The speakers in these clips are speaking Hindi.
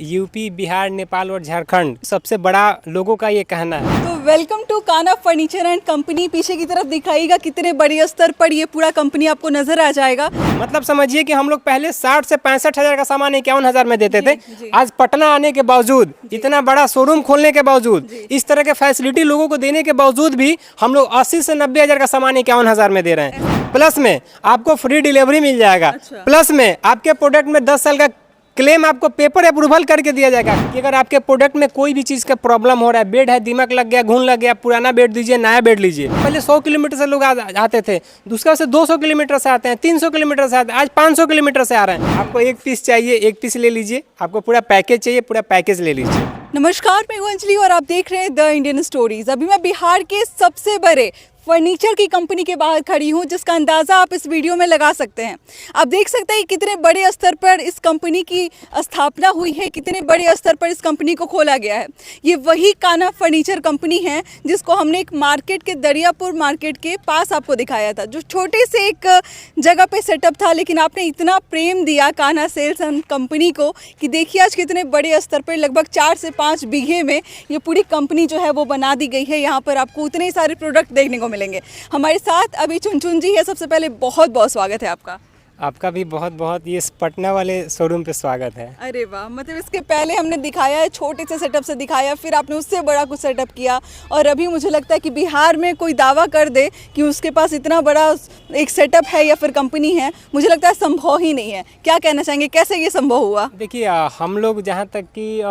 यूपी, बिहार, नेपाल और झारखंड सबसे बड़ा लोगों का ये कहना है। तो welcome to Kanha furniture and company. पीछे की तरफ दिखाइएगा कितने बड़े स्तर पर ये पूरा कंपनी आपको नजर आ जाएगा। मतलब समझिए कि हम लोग पहले 60 से 65 हजार का सामान 51,000 में देते थे। जी। आज पटना आने के बावजूद, इतना बड़ा शोरूम खोलने के बावजूद, इस तरह के फैसिलिटी लोगों को देने के बावजूद भी हम लोग 80 से 90 हजार का सामान 51,000 में दे रहे हैं। प्लस में आपको फ्री डिलीवरी मिल जाएगा। प्लस में आपके प्रोडक्ट में 10 साल का क्लेम आपको पेपर अप्रूवल करके दिया जाएगा कि अगर आपके प्रोडक्ट में कोई भी चीज़ का प्रॉब्लम हो रहा है, बेड है दीमक लग गया, घुन लग गया, पुराना बेड दीजिए, नया बेड लीजिए। पहले 100 किलोमीटर से लोग आते थे, दूसरा से 200 किलोमीटर से आते हैं, 300 किलोमीटर से आते हैं, आज 500 किलोमीटर से आ रहे हैं। आपको एक पीस चाहिए, एक पीस ले लीजिए। आपको पूरा पैकेज चाहिए, पूरा पैकेज ले लीजिए। नमस्कार, मैं हूं अंजलि और आप देख रहे हैं द इंडियन स्टोरीज। अभी मैं बिहार के सबसे बड़े फर्नीचर की कंपनी के बाहर खड़ी हूं, जिसका अंदाज़ा आप इस वीडियो में लगा सकते हैं। आप देख सकते हैं कितने बड़े स्तर पर इस कंपनी की स्थापना हुई है, कितने बड़े स्तर पर इस कंपनी को खोला गया है। ये वही कान्हा फर्नीचर कंपनी है जिसको हमने एक मार्केट के दरियापुर मार्केट के पास आपको दिखाया था, जो छोटे से एक जगह पे सेटअप था, लेकिन आपने इतना प्रेम दिया कान्हा सेल्स एंड कंपनी को कि देखिए आज कितने बड़े स्तर पर लगभग 4 से 5 बीघे में ये पूरी कंपनी जो है वो बना दी गई है। यहाँ पर आपको उतने सारे प्रोडक्ट देखने को मिलेंगे। हमारे साथ अभी चुनचुन जी है। सबसे पहले बहुत बहुत स्वागत है आपका। आपका भी बहुत बहुत ये पटना वाले शोरूम पे स्वागत है। अरे वाह, मतलब इसके पहले हमने दिखाया है, छोटे से सेटअप से दिखाया, फिर आपने उससे बड़ा कुछ सेटअप किया, और अभी मुझे लगता है कि बिहार में कोई दावा कर दे कि उसके पास इतना बड़ा एक सेटअप है या फिर कंपनी है, मुझे लगता है संभव ही नहीं है। क्या कहना चाहेंगे, कैसे ये संभव हुआ? देखिए, हम लोग जहाँ तक कि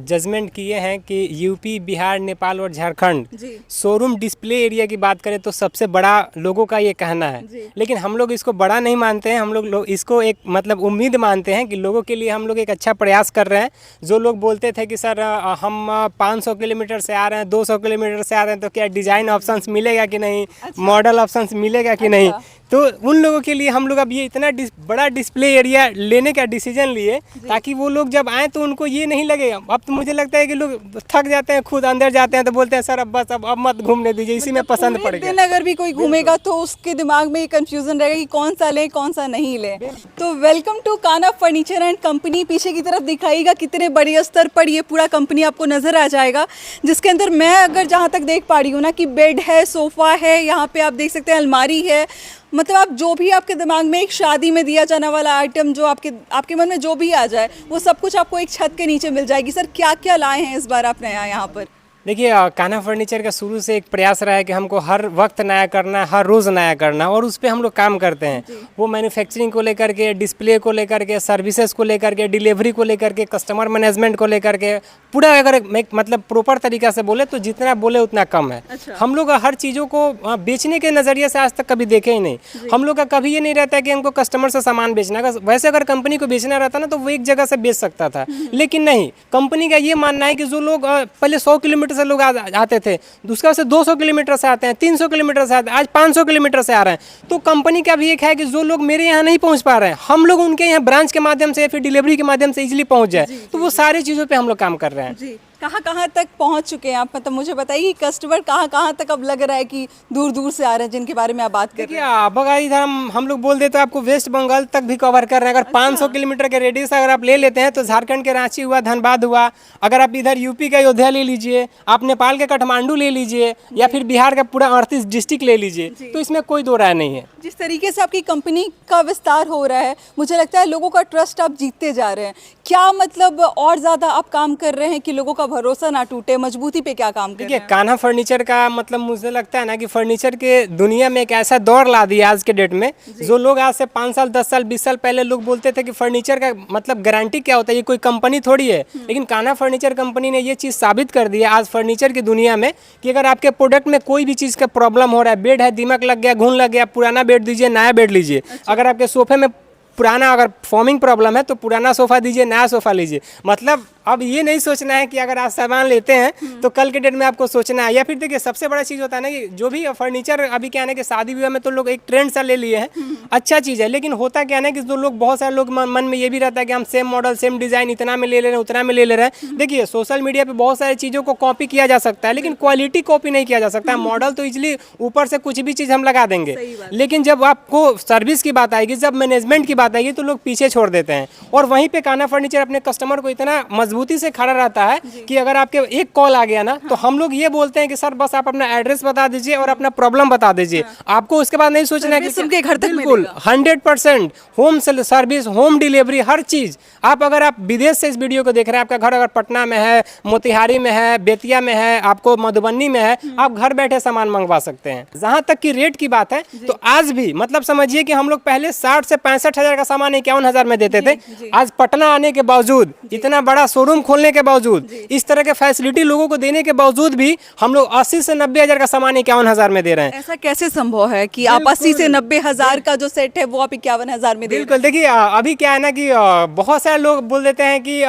जजमेंट किए हैं कि यूपी, बिहार, नेपाल और झारखंड शोरूम डिस्प्ले एरिया की बात करें तो सबसे बड़ा लोगों का ये कहना है। लेकिन हम लोग इसको बड़ा नहीं मानते हैं। हम लोग इसको एक मतलब उम्मीद मानते हैं कि लोगों के लिए हम लोग एक अच्छा प्रयास कर रहे हैं। जो लोग बोलते थे कि सर हम 500 किलोमीटर से आ रहे हैं, 200 किलोमीटर से आ रहे हैं, तो क्या डिज़ाइन ऑप्शंस मिलेगा कि नहीं, मॉडल ऑप्शंस मिलेगा कि नहीं, तो उन लोगों के लिए हम लोग अब ये इतना बड़ा डिस्प्ले एरिया लेने का डिसीजन लिए ताकि वो लोग जब आएँ तो उनको ये नहीं लगे। अब तो मुझे लगता है कि लोग थक जाते हैं, खुद अंदर जाते हैं तो बोलते हैं सर अब बस अब मत घूमने दीजिए, इसी में पसंद पड़ गया। अगर भी कोई घूमेगा तो उसके दिमाग में ये कंफ्यूजन रहेगा कि कौन सा ले कौन सा नहीं ले। तो welcome to Kanha furniture and company. पीछे की तरफ दिखाइएगा कितने बड़े स्तर पर ये पूरा कंपनी आपको नजर आ जाएगा, जिसके अंदर मैं अगर जहाँ तक देख पा रही हूँ ना कि बेड है, सोफा है, यहाँ पे आप देख सकते हैं अलमारी है। मतलब आप जो भी आपके दिमाग में एक शादी में दिया जाने वाला आइटम, जो आपके मन में जो भी आ जाए, वो सब कुछ आपको एक छत के नीचे मिल जाएगी। सर क्या क्या लाए हैं इस बार आपने यहाँ पर? देखिए, कान्हा फर्नीचर का शुरू से एक प्रयास रहा है कि हमको हर वक्त नया करना है, हर रोज़ नया करना है, और उस पर हम लोग काम करते हैं। वो मैन्युफैक्चरिंग को लेकर के, डिस्प्ले को लेकर के, सर्विसेज को लेकर के, डिलीवरी को लेकर के, कस्टमर मैनेजमेंट को लेकर के, पूरा अगर मतलब प्रॉपर तरीका से बोले तो जितना बोले उतना कम है। हम लोग हर चीज़ों को बेचने के नज़रिए से आज तक कभी देखे ही नहीं। हम लोग का कभी ये नहीं रहता कि हमको कस्टमर से सामान बेचना है। वैसे अगर कंपनी को बेचना रहता ना तो वो एक जगह से बेच सकता था, लेकिन नहीं। कंपनी का ये मानना है कि जो लोग पहले 100 किलोमीटर से लोग आते थे, दूसरा से 200 किलोमीटर से आते हैं, 300 किलोमीटर से आते हैं, आज 500 किलोमीटर से आ रहे हैं। तो कंपनी का भी एक है कि जो लोग मेरे यहाँ नहीं पहुँच पा रहे हैं, हम लोग उनके यहाँ ब्रांच के माध्यम से या फिर डिलीवरी के माध्यम से इजीली पहुँच जाए। तो वो सारी चीज़ों पे हम लोग काम कर रहे हैं। कहाँ तक पहुँच चुके हैं आप? मतलब मुझे बताइए कस्टमर कहाँ तक अब लग रहा है कि दूर दूर से आ रहे हैं, जिनके बारे में आप बात कर रहे हैं? अब अगर इधर हम लोग बोल देते तो आपको वेस्ट बंगाल तक भी कवर कर रहे हैं। अगर 500 किलोमीटर के रेडियस अगर आप ले लेते हैं तो झारखंड के रांची हुआ, धनबाद हुआ, अगर आप इधर यूपी का अयोध्या ले लीजिए, आप नेपाल के काठमांडू ले लीजिए, या फिर बिहार का पूरा 38 डिस्ट्रिक्ट ले लीजिए, तो इसमें कोई दो राय नहीं है। जिस तरीके से आपकी कंपनी का विस्तार हो रहा है, मुझे लगता है लोगों का ट्रस्ट आप जीतते जा रहे हैं। क्या मतलब और ज़्यादा आप काम कर रहे हैं कि लोगों का भरोसा ना टूटे, मजबूती पे क्या काम कर रहे हैं? देखिए, कान्हा फर्नीचर का मतलब मुझे लगता है ना कि फर्नीचर के दुनिया में एक ऐसा दौर ला दिया आज के डेट में। जो लोग आज से 5 साल 10 साल 20 साल पहले लोग बोलते थे कि फर्नीचर का मतलब गारंटी क्या होता है, ये कोई कंपनी थोड़ी है, लेकिन कान्हा फर्नीचर कंपनी ने ये चीज़ साबित कर दिया आज फर्नीचर की दुनिया में कि अगर आपके प्रोडक्ट में कोई भी चीज़ का प्रॉब्लम हो रहा है, बेड है दीमक लग गया, घुन लग गया, पुराना बेड दीजिए, नया बेड लीजिए। अगर आपके सोफे में पुराना अगर फॉर्मिंग प्रॉब्लम है तो पुराना सोफ़ा दीजिए, नया सोफ़ा लीजिए। मतलब अब ये नहीं सोचना है कि अगर आप सामान लेते हैं तो कल के डेट में आपको सोचना है। या फिर देखिए, सबसे बड़ा चीज़ होता है ना कि जो भी फर्नीचर अभी क्या है ना कि शादी विवाह में तो लोग एक ट्रेंड सा ले लिए हैं, अच्छा चीज़ है, लेकिन होता क्या है ना कि जो लोग बहुत सारे लोग मन में ये भी रहता है कि हम सेम मॉडल सेम डिज़ाइन इतना में ले रहे हैं, उतना में ले रहे हैं। देखिए, सोशल मीडिया पे बहुत सारी चीज़ों को कॉपी किया जा सकता है, लेकिन क्वालिटी कॉपी नहीं किया जा सकता है। मॉडल तो इजली ऊपर से कुछ भी चीज़ हम लगा देंगे, लेकिन जब आपको सर्विस की बात आएगी, जब मैनेजमेंट की बात आएगी तो लोग पीछे छोड़ देते हैं। और वहीं पे कान्हा फर्नीचर अपने कस्टमर को इतना मजबूत मजबूती से खड़ा रहता है कि अगर आपके एक कॉल आ गया ना तो हम लोग ये बोलते हैं कि सर बस आप अपना एड्रेस बता दीजिए और अपना प्रॉब्लम बता दीजिए, आपको उसके बाद नहीं सोचना है कि उनके घर तक बिल्कुल 100% होम सर्विस, होम डिलीवरी, हर चीज। अगर आप विदेश से इस वीडियो को देख रहे हैं, आपका घर अगर पटना में है, मोतिहारी में है, बेतिया में है, आपको मधुबनी में है, आप घर बैठे सामान मंगवा सकते हैं। जहां तक की रेट की बात है तो आज भी मतलब समझिए कि हम लोग पहले 60 से 65 हजार का सामान 51,000 में देते थे। आज पटना आने के बावजूद, इतना बड़ा शोरूम खोलने के बावजूद, इस तरह के फैसिलिटी लोगों को देने के बावजूद भी हम लोग 80 से 90 हजार का सामान 51,000 में दे रहे हैं। ऐसा कैसे संभव है कि आप 80 से 90 हजार का जो सेट है वो आप 51,000 में दे रहे हैं? बिल्कुल, देखिए अभी क्या है ना कि बहुत सारे लोग बोल देते हैं कि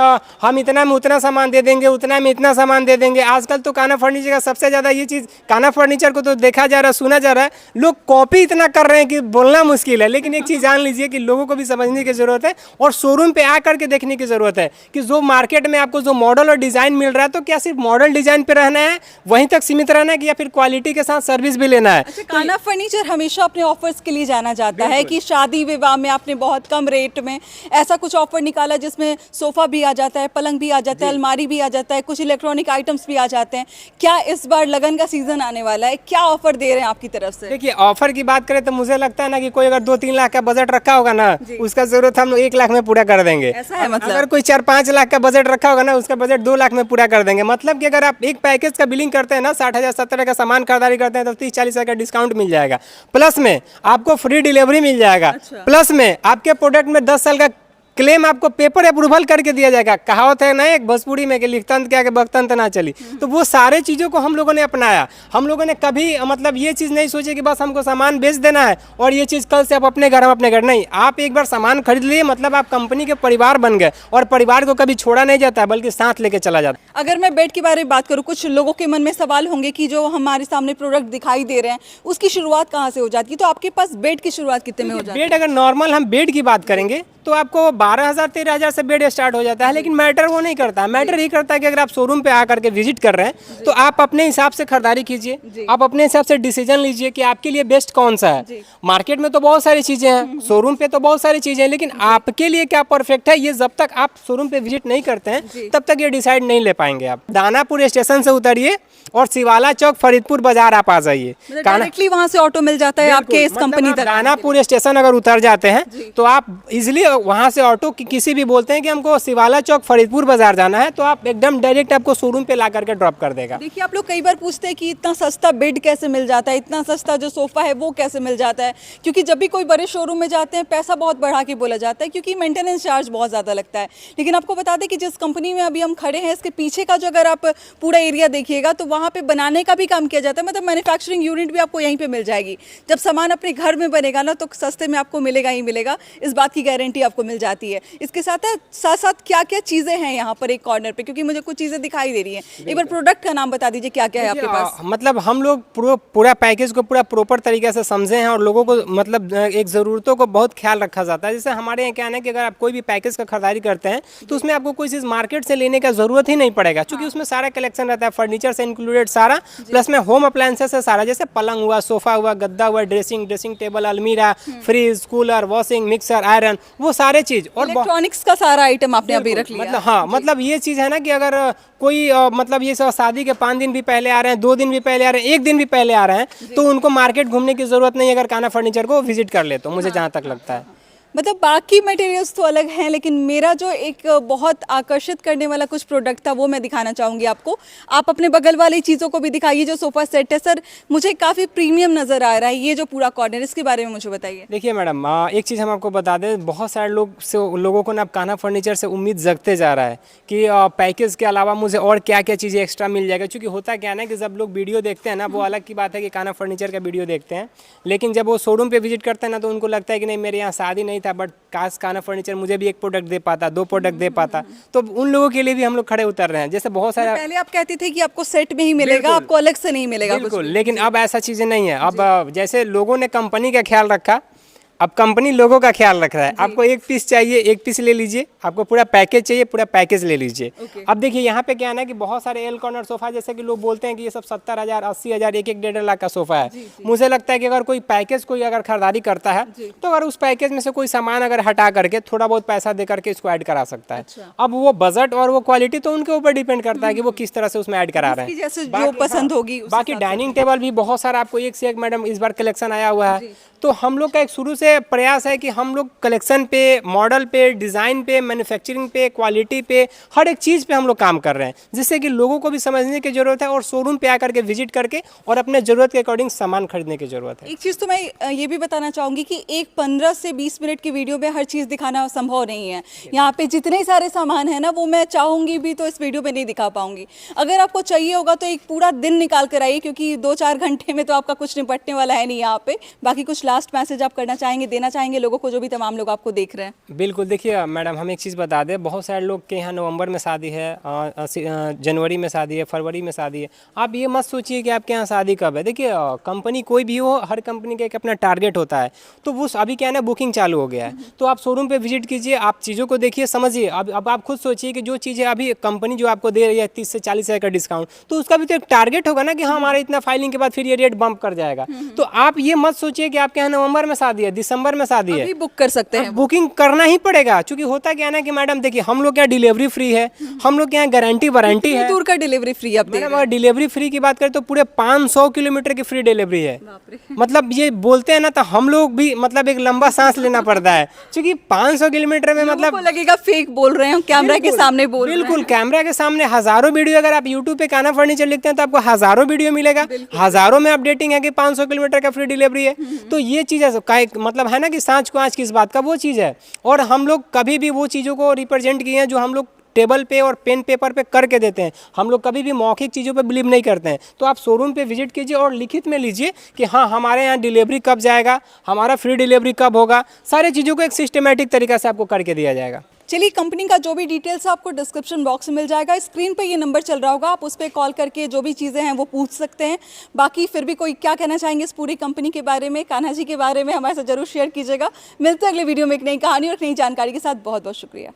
हम इतना में उतना सामान दे देंगे, उतना में इतना सामान दे देंगे। आजकल तो काना फर्नीचर का सबसे ज्यादा ये चीज, काना फर्नीचर को तो देखा जा रहा है, सुना जा रहा है, लोग कॉपी इतना कर रहे हैं कि बोलना मुश्किल है। लेकिन एक चीज जान लीजिए कि लोगों को भी समझने की जरूरत है और शोरूम पे आकर के देखने की जरूरत है कि जो मार्केट में आपको जो मॉडल और डिजाइन मिल रहा है, तो क्या सिर्फ मॉडल डिजाइन पे रहना है, वहीं तक सीमित रहना है, कि या फिर क्वालिटी के साथ सर्विस भी लेना है। अच्छा, काना फर्नीचर हमेशा अपने ऑफर्स के लिए जाना जाता है कि शादी विवाह में आपने बहुत कम रेट में ऐसा कुछ ऑफर निकाला जिसमें सोफा भी आ जाता है, पलंग भी आ जाता है, अलमारी भी आ जाता है, कुछ इलेक्ट्रॉनिक आइटम्स भी आ जाते हैं। क्या इस बार लगन का सीजन आने वाला है, क्या ऑफर दे रहे हैं आपकी तरफ से? देखिए, ऑफर की बात करें तो मुझे लगता है ना कि कोई अगर 2-3 लाख का बजट रखा होगा ना, उसका जरूरत हम लोग 1 लाख में पूरा कर देंगे। ऐसा है मतलब? अगर कोई 4-5 लाख का बजट रखा होगा ना, उसका बजट 2 लाख में पूरा कर देंगे। मतलब कि अगर आप एक पैकेज का बिलिंग करते हैं ना, 60,000 70,000 का सामान खरीदारी करते हैं तो 30-40 हजार का डिस्काउंट मिल जाएगा। प्लस में आपको फ्री डिलीवरी मिल जाएगा। प्लस में आपके प्रोडक्ट में 10 साल का क्लेम आपको पेपर अप्रूवल करके दिया जाएगा। कहावत है ना एक भोजपुरी में कि लिखतंत क्या कि बख्तंत ना चली। तो वो सारे चीज़ों को हम लोगों ने अपनाया। हम लोगों ने कभी मतलब ये चीज़ नहीं सोची कि बस हमको सामान बेच देना है और ये चीज़ कल से आप अपने घर, हम अपने घर। नहीं, आप एक बार सामान खरीद लिए मतलब आप कंपनी के परिवार बन गए और परिवार को कभी छोड़ा नहीं जाता है बल्कि साथ लेके चला जाता है। अगर मैं बेड के बारे में बात करूँ, कुछ लोगों के मन में सवाल होंगे कि जो हमारे सामने प्रोडक्ट दिखाई दे रहे हैं उसकी शुरुआत कहाँ से हो जाती है, तो आपके पास बेड की शुरुआत कितने में हो जाती है? बेड अगर नॉर्मल हम बेड की बात करेंगे तो आपको 12,000-13,000 से बेड स्टार्ट हो जाता है। लेकिन मैटर वो नहीं करता है, मैटर ये करता है कि अगर आप शोरूम पे आकर के विजिट कर रहे हैं तो आप अपने हिसाब से खरीदारी कीजिए, आप अपने हिसाब से डिसीजन लीजिए कि आपके लिए बेस्ट कौन सा है। मार्केट में तो बहुत सारी चीज़ें हैं, शोरूम पे तो बहुत सारी चीज़ें हैं, लेकिन आपके लिए क्या परफेक्ट है, ये जब तक आप शोरूम पे विजिट नहीं करते हैं तब तक ये डिसाइड नहीं ले पाएंगे। आप दानापुर स्टेशन से उतरिए और शिवाला चौक फरीदपुर बाजार आप आ जाइए। डायरेक्टली वहाँ से ऑटो मिल जाता है आपके इस कंपनी तक? दानापुर स्टेशन अगर उतर जाते हैं तो आप इजिली वहाँ से ऑटो किसी भी बोलते हैं कि हमको शिवाला चौक फरीदपुर बाजार जाना है तो आप एकदम डायरेक्ट आपको शोरूम पे ला करके ड्रॉप कर देगा। देखिए, आप लोग कई बार पूछते हैं कि इतना सस्ता बेड कैसे मिल जाता है, इतना सस्ता जो सोफा है वो कैसे मिल जाता है, क्योंकि जब भी कोई बड़े शोरूम में जाते हैं पैसा बहुत बढ़ा के बोला जाता है क्योंकि मेंटेनेंस चार्ज बहुत ज़्यादा लगता है। लेकिन आपको बता दें कि जिस कंपनी में अभी हम खड़े हैं इसके पीछे का जो अगर आप पूरा एरिया देखिएगा तो वहाँ पे बनाने का भी काम किया जाता है। मतलब मैन्युफैक्चरिंग यूनिट भी आपको यहीं पे मिल जाएगी। जब सामान अपने घर में बनेगा ना तो सस्ते में आपको मिलेगा ही मिलेगा, इस बात की गारंटी आपको मिल जाती है। इसके साथ साथ क्या क्या चीज़ें हैं यहाँ पर एक कॉर्नर पे, क्योंकि मुझे कुछ चीज़ें दिखाई दे रही हैं। एक बार प्रोडक्ट का नाम बता दीजिए, क्या क्या है आपके पास? मतलब हम लोग पूरा पैकेज को पूरा प्रॉपर तरीके से समझे हैं और लोगों को मतलब एक ज़रूरतों को बहुत ख्याल रखा जाता है। जैसे हमारे यहाँ क्या है कि अगर आप कोई भी पैकेज का खरीदारी करते हैं तो उसमें आपको कोई चीज़ मार्केट से लेने का जरूरत ही नहीं पड़ेगा, क्योंकि उसमें सारा कलेक्शन रहता है, फर्नीचर से इंक्लूडेड सारा, प्लस में होम अप्लायंसेस से सारा, जैसे पलंग हुआ, सोफा हुआ, गद्दा हुआ, ड्रेसिंग टेबल, अलमीरा, fridge, cooler, washing, mixer, iron, वो सारे चीज़ और इलेक्ट्रॉनिक्स का सारा आइटम आपने अभी रख लिया। मतलब हाँ, मतलब ये चीज़ है ना कि अगर कोई मतलब ये सब शादी के 5 दिन भी पहले आ रहे हैं, 2 दिन भी पहले आ रहे हैं, 1 दिन भी पहले आ रहे हैं तो उनको मार्केट घूमने की जरूरत नहीं है अगर काना फर्नीचर को विजिट कर ले तो, मुझे जहाँ तक लगता है। मतलब बाकी मटेरियल्स तो अलग हैं, लेकिन मेरा जो एक बहुत आकर्षित करने वाला कुछ प्रोडक्ट था वो मैं दिखाना चाहूँगी आपको। आप अपने बगल वाली चीज़ों को भी दिखाइए। जो सोफ़ा सेट है सर, मुझे काफ़ी प्रीमियम नज़र आ रहा है, ये जो पूरा कॉर्नर, इसके बारे में मुझे बताइए। देखिए मैडम, एक चीज़ हम आपको बता दें, बहुत सारे लोगों को ना काना फर्नीचर से उम्मीद जगते जा रहा है कि पैकेज के अलावा मुझे और क्या क्या चीज़ें एक्स्ट्रा मिल जाएगा। क्योंकि होता क्या है ना कि जब लोग वीडियो देखते हैं ना, वो अलग की बात है कि काना फर्नीचर का वीडियो देखते हैं, लेकिन जब वो शोरूम पर विजिट करते हैं ना तो उनको लगता है कि नहीं, मेरे यहाँ शादी नहीं था बट काश काना फर्नीचर मुझे भी एक प्रोडक्ट दे पाता, 2 प्रोडक्ट दे पाता। तो उन लोगों के लिए भी हम लोग खड़े उतर रहे हैं। जैसे बहुत सारे पहले आप कहते थे कि आपको सेट में ही मिलेगा, आपको अलग से नहीं मिलेगा कुछ। लेकिन अब ऐसा चीज़ें नहीं है। अब जैसे लोगों ने कंपनी का ख्याल रखा अब कंपनी लोगों का ख्याल रख रहा है। आपको एक पीस चाहिए, एक पीस ले लीजिए। आपको पूरा पैकेज चाहिए, पूरा पैकेज ले लीजिए। अब देखिए यहाँ पे क्या है ना कि बहुत सारे एल कॉर्नर सोफा, जैसे कि लोग बोलते हैं कि ये सब 70,000, 80,000, 1-1.5 लाख का सोफा है। मुझे लगता है कि अगर कोई पैकेज कोई अगर खरीदारी करता है तो अगर उस पैकेज में से कोई सामान अगर हटा करके थोड़ा बहुत पैसा दे करके इसको ऐड करा सकता है। अब वो बजट और वो क्वालिटी तो उनके ऊपर डिपेंड करता है कि वो किस तरह से उसमें ऐड करा रहे हैं। जैसे जो पसंद होगी। बाकी डाइनिंग टेबल भी बहुत सारा आपको एक से एक मैडम इस बार कलेक्शन आया हुआ है। तो हम लोग का एक शुरू से प्रयास है कि हम लोग कलेक्शन पे, मॉडल पे, डिज़ाइन पे, मैन्युफैक्चरिंग पे, क्वालिटी पे, हर एक चीज़ पे हम लोग काम कर रहे हैं, जिससे कि लोगों को भी समझने की ज़रूरत है और शोरूम पे आकर के विजिट करके और अपने ज़रूरत के अकॉर्डिंग सामान खरीदने की ज़रूरत है। एक चीज़ तो मैं ये भी बताना चाहूँगी कि एक 15 से 20 मिनट की वीडियो में हर चीज़ दिखाना संभव नहीं है। यहाँ पे जितने सारे सामान है ना, वो मैं चाहूँगी भी तो इस वीडियो में नहीं दिखा पाऊँगी। अगर आपको चाहिए होगा तो एक पूरा दिन निकाल कर आइए, क्योंकि 2-4 घंटे में तो आपका कुछ निपटने वाला है नहीं यहाँ पे। बाकी कुछ लास्ट मैसेज आप करना चाहेंगे, देना चाहेंगे लोगों को, जो भी तमाम लोग आपको देख रहे हैं? बिल्कुल, देखिए मैडम, हम एक चीज़ बता दें, बहुत सारे लोग के यहाँ नवंबर में शादी है, जनवरी में शादी है, फरवरी में शादी है। आप ये मत सोचिए कि आपके यहाँ शादी कब है। देखिए कंपनी कोई भी हो, हर कंपनी का एक अपना टारगेट होता है। तो वो अभी क्या है ना, बुकिंग चालू हो गया है। तो आप शोरूम पे विजिट कीजिए, आप चीज़ों को देखिए, समझिए। अब आप खुद सोचिए कि जो चीज़ें अभी कंपनी जो आपको दे रही है 30 से 40 हज़ार का डिस्काउंट, तो उसका भी तो एक टारगेट होगा ना कि हाँ, हमारा इतना फाइलिंग के बाद फिर ये रेट बम्प कर जाएगा। तो आप ये मत सोचिए कि आपके यहाँ नवंबर में शादी है, दिसंबर में शादी है, अभी बुक कर सकते हैं। बुकिंग करना ही पड़ेगा। क्योंकि होता क्या है ना कि मैडम देखिए, हम लोग क्या डिलीवरी फ्री है, हम लोग क्या गारंटी वारंटी है। दूर का डिलीवरी फ्री आप दे मैडम अगर डिलीवरी फ्री की बात करें तो पूरे 500 किलोमीटर की फ्री डिलीवरी है। मतलब ये बोलते हैं ना, तो हम लोग भी मतलब एक लंबा सांस लेना पड़ता है, क्योंकि 500 किलोमीटर में मतलब लगेगा फेक बोल रहे हैं, कैमरा के सामने बोल रहे हैं। बिल्कुल, कैमरा के सामने हजारों वीडियो, अगर आप यूट्यूब पे कान्हा फर्नीचर लिखते हैं तो आपको हजारों वीडियो मिलेगा, हजारों में अपडेटिंग है कि 500 किलोमीटर का फ्री डिलीवरी है। तो ये चीज़ है, मतलब है ना कि सांच को आँच किस बात का, वो चीज़ है। और हम लोग कभी भी वो चीज़ों को रिप्रेजेंट किए हैं जो हम लोग टेबल पे और पेन पेपर पे करके देते हैं। हम लोग कभी भी मौखिक चीज़ों पे बिलीव नहीं करते हैं। तो आप शोरूम पे विजिट कीजिए और लिखित में लीजिए कि हाँ, हमारे यहाँ डिलीवरी कब जाएगा, हमारा फ्री डिलीवरी कब होगा। सारी चीज़ों को एक सिस्टमेटिक तरीक़ा से आपको करके दिया जाएगा। चलिए, कंपनी का जो भी डिटेल्स है आपको डिस्क्रिप्शन बॉक्स में मिल जाएगा। स्क्रीन पे ये नंबर चल रहा होगा, आप उस पर कॉल करके जो भी चीज़ें हैं वो पूछ सकते हैं। बाकी फिर भी कोई क्या कहना चाहेंगे इस पूरी कंपनी के बारे में, कान्हा जी के बारे में, हमारे साथ जरूर शेयर कीजिएगा। मिलते हैं अगले वीडियो में एक नई कहानी और नई जानकारी के साथ। बहुत बहुत शुक्रिया।